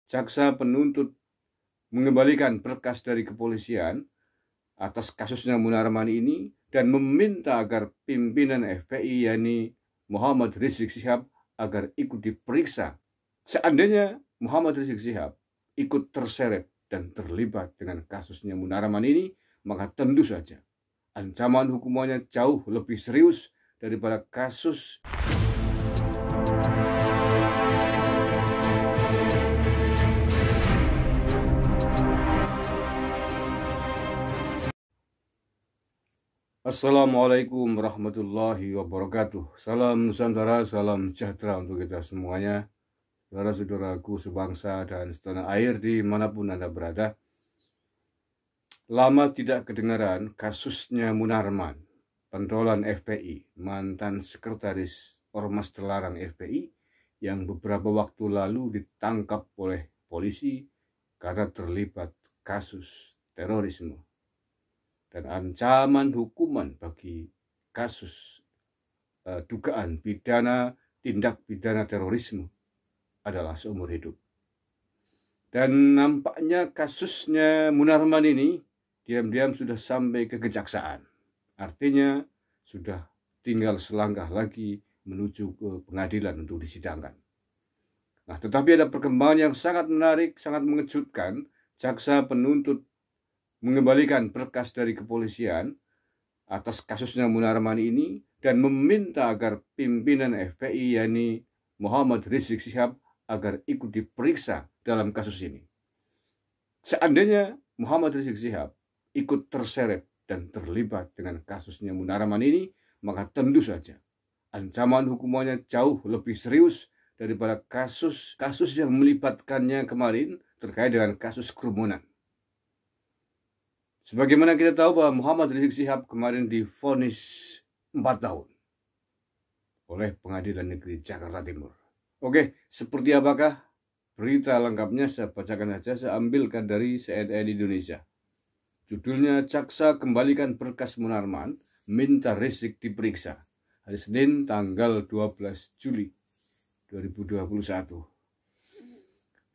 jaksa penuntut mengembalikan berkas dari kepolisian atas kasusnya Munarman ini dan meminta agar pimpinan FPI yakni Muhammad Rizik Syihab agar ikut diperiksa. Seandainya Muhammad Rizik Syihab ikut terseret dan terlibat dengan kasusnya Munarman ini, maka tentu saja ancaman hukumannya jauh lebih serius daripada kasus Assalamualaikum warahmatullahi wabarakatuh. Salam Nusantara, salam sejahtera untuk kita semuanya. Saudara-saudaraku sebangsa dan setanah air dimanapun Anda berada. Lama tidak kedengaran kasusnya Munarman, pentolan FPI, mantan sekretaris Ormas Terlarang FPI yang beberapa waktu lalu ditangkap oleh polisi karena terlibat kasus terorisme. Dan ancaman hukuman bagi kasus dugaan pidana tindak pidana terorisme adalah seumur hidup. Dan nampaknya kasusnya Munarman ini diam-diam sudah sampai ke kejaksaan. Artinya sudah tinggal selangkah lagi menuju ke pengadilan untuk disidangkan. Nah, tetapi ada perkembangan yang sangat menarik, sangat mengejutkan. Jaksa penuntut mengembalikan berkas dari kepolisian atas kasusnya Munarman ini dan meminta agar pimpinan FPI yakni Muhammad Rizik Syihab agar ikut diperiksa dalam kasus ini. Seandainya Muhammad Rizik Syihab ikut terseret dan terlibat dengan kasusnya Munarman ini, maka tentu saja ancaman hukumannya jauh lebih serius daripada kasus yang melibatkannya kemarin terkait dengan kasus kerumunan. Sebagaimana kita tahu bahwa Muhammad Rizik Syihab kemarin divonis 4 tahun oleh Pengadilan Negeri Jakarta Timur. Oke, seperti apakah berita lengkapnya? Saya bacakan saja, saya ambilkan dari CNN Indonesia. Judulnya, Jaksa Kembalikan Berkas Munarman, Minta Rizik Diperiksa. Hari Senin tanggal 12 Juli 2021.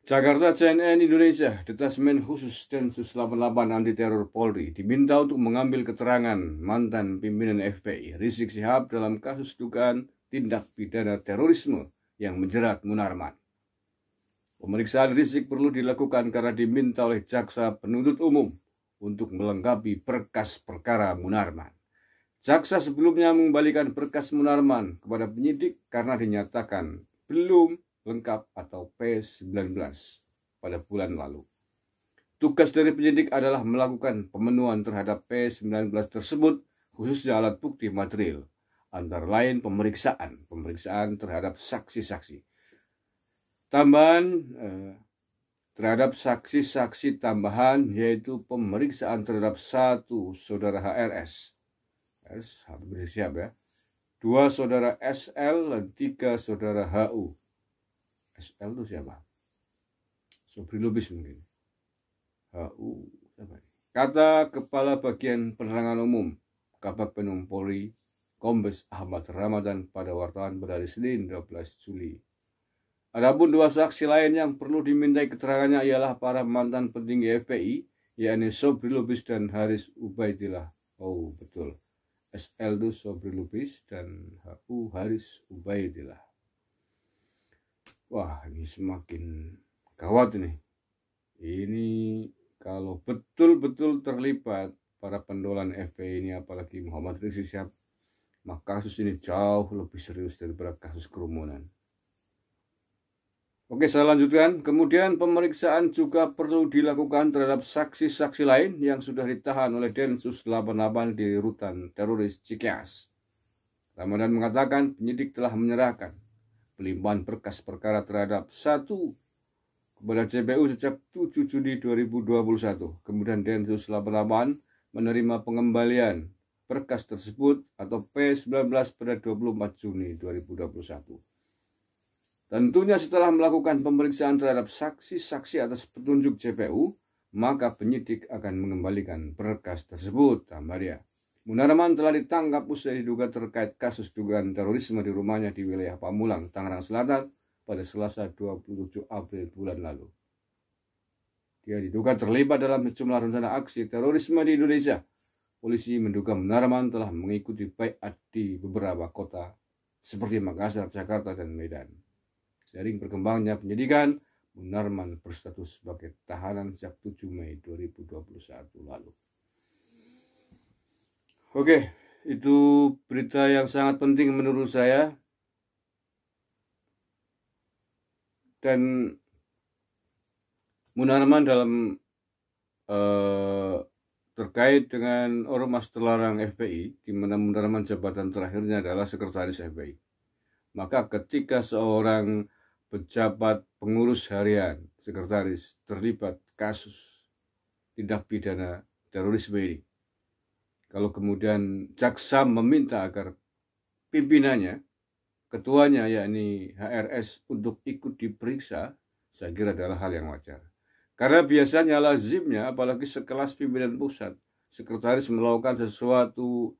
Jakarta, CNN Indonesia, Detasmen Khusus Densus 88 Anti Teror Polri diminta untuk mengambil keterangan mantan pimpinan FPI Rizik Syihab dalam kasus dugaan tindak pidana terorisme yang menjerat Munarman. Pemeriksaan Rizik perlu dilakukan karena diminta oleh jaksa penuntut umum untuk melengkapi berkas perkara Munarman. Jaksa sebelumnya mengembalikan berkas Munarman kepada penyidik karena dinyatakan belum lengkap atau P19 pada bulan lalu. Tugas dari penyidik adalah melakukan pemenuhan terhadap P19 tersebut, khususnya alat bukti material, antara lain pemeriksaan terhadap saksi-saksi. Tambahan terhadap saksi-saksi tambahan yaitu pemeriksaan terhadap 1 saudara HRS, habis siap ya, 2 saudara SL dan 3 saudara HU. SL itu siapa? Sobri Lubis mungkin. HU siapa? Kata Kepala Bagian Penerangan Umum Kabag Penum Polri Kombes Ahmad Ramadan pada wartawan pada hari Senin 12 Juli. Adapun 2 saksi lain yang perlu dimintai keterangannya ialah para mantan petinggi FPI, yakni Sobri Lubis dan Haris Ubaidillah. Oh betul, SL itu Sobri Lubis dan HU Haris Ubaidillah. Wah, ini semakin gawat ini. Ini kalau betul-betul terlibat para pendolan FPI ini, apalagi Muhammad Rizik Syihab, maka kasus ini jauh lebih serius daripada kasus kerumunan. Oke, saya lanjutkan. Kemudian pemeriksaan juga perlu dilakukan terhadap saksi-saksi lain yang sudah ditahan oleh Densus 88 di Rutan Teroris Cikeas. Ramadan mengatakan penyidik telah menyerahkan pelimpahan berkas perkara terhadap 1 kepada JPU sejak 7 Juni 2021. Kemudian Densus 88 menerima pengembalian berkas tersebut atau P19 pada 24 Juni 2021. Tentunya setelah melakukan pemeriksaan terhadap saksi-saksi atas petunjuk JPU, maka penyidik akan mengembalikan berkas tersebut, tambah dia. Munarman telah ditangkap usai diduga terkait kasus dugaan terorisme di rumahnya di wilayah Pamulang, Tangerang Selatan pada Selasa 27 April bulan lalu. Dia diduga terlibat dalam sejumlah rencana aksi terorisme di Indonesia. Polisi menduga Munarman telah mengikuti baiat di beberapa kota seperti Makassar, Jakarta, dan Medan. Seiring berkembangnya penyidikan, Munarman berstatus sebagai tahanan sejak 7 Mei 2021 lalu. Oke, itu berita yang sangat penting menurut saya. Dan Munarman dalam terkait dengan ormas terlarang FPI, di mana Munarman jabatan terakhirnya adalah sekretaris FPI. Maka ketika seorang pejabat pengurus harian, sekretaris, terlibat kasus tindak pidana terorisme ini, kalau kemudian jaksa meminta agar pimpinannya, ketuanya yakni HRS untuk ikut diperiksa, saya kira adalah hal yang wajar. Karena biasanya lazimnya, apalagi sekelas pimpinan pusat, sekretaris melakukan sesuatu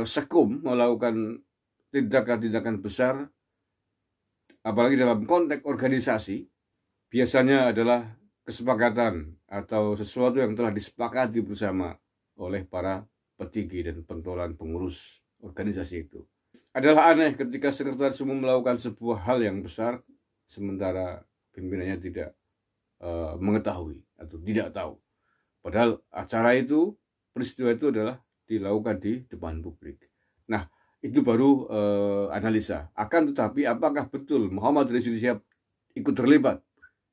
sekum, melakukan tindakan-tindakan besar, apalagi dalam konteks organisasi, biasanya adalah kesepakatan atau sesuatu yang telah disepakati bersama oleh para petinggi dan pentolan pengurus organisasi itu. Adalah aneh ketika sekretaris umum melakukan sebuah hal yang besar, sementara pimpinannya tidak mengetahui atau tidak tahu. Padahal acara itu, peristiwa itu adalah dilakukan di depan publik. Nah, itu baru analisa. Akan tetapi apakah betul Muhammad Rizik Syihab ikut terlibat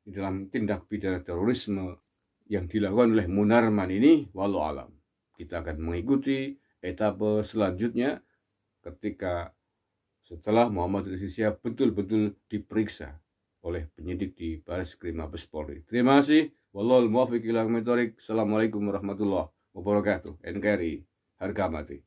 di dalam tindak pidana terorisme yang dilakukan oleh Munarman ini? Wallahu alam. Kita akan mengikuti etape selanjutnya ketika setelah Muhammad Rizik Syihab betul-betul diperiksa oleh penyidik di Bareskrim Mabes Polri. Terima kasih. Wallahul muwaffiq ila aqwamit thoriq. Assalamualaikum warahmatullahi wabarakatuh. NKRI harga mati.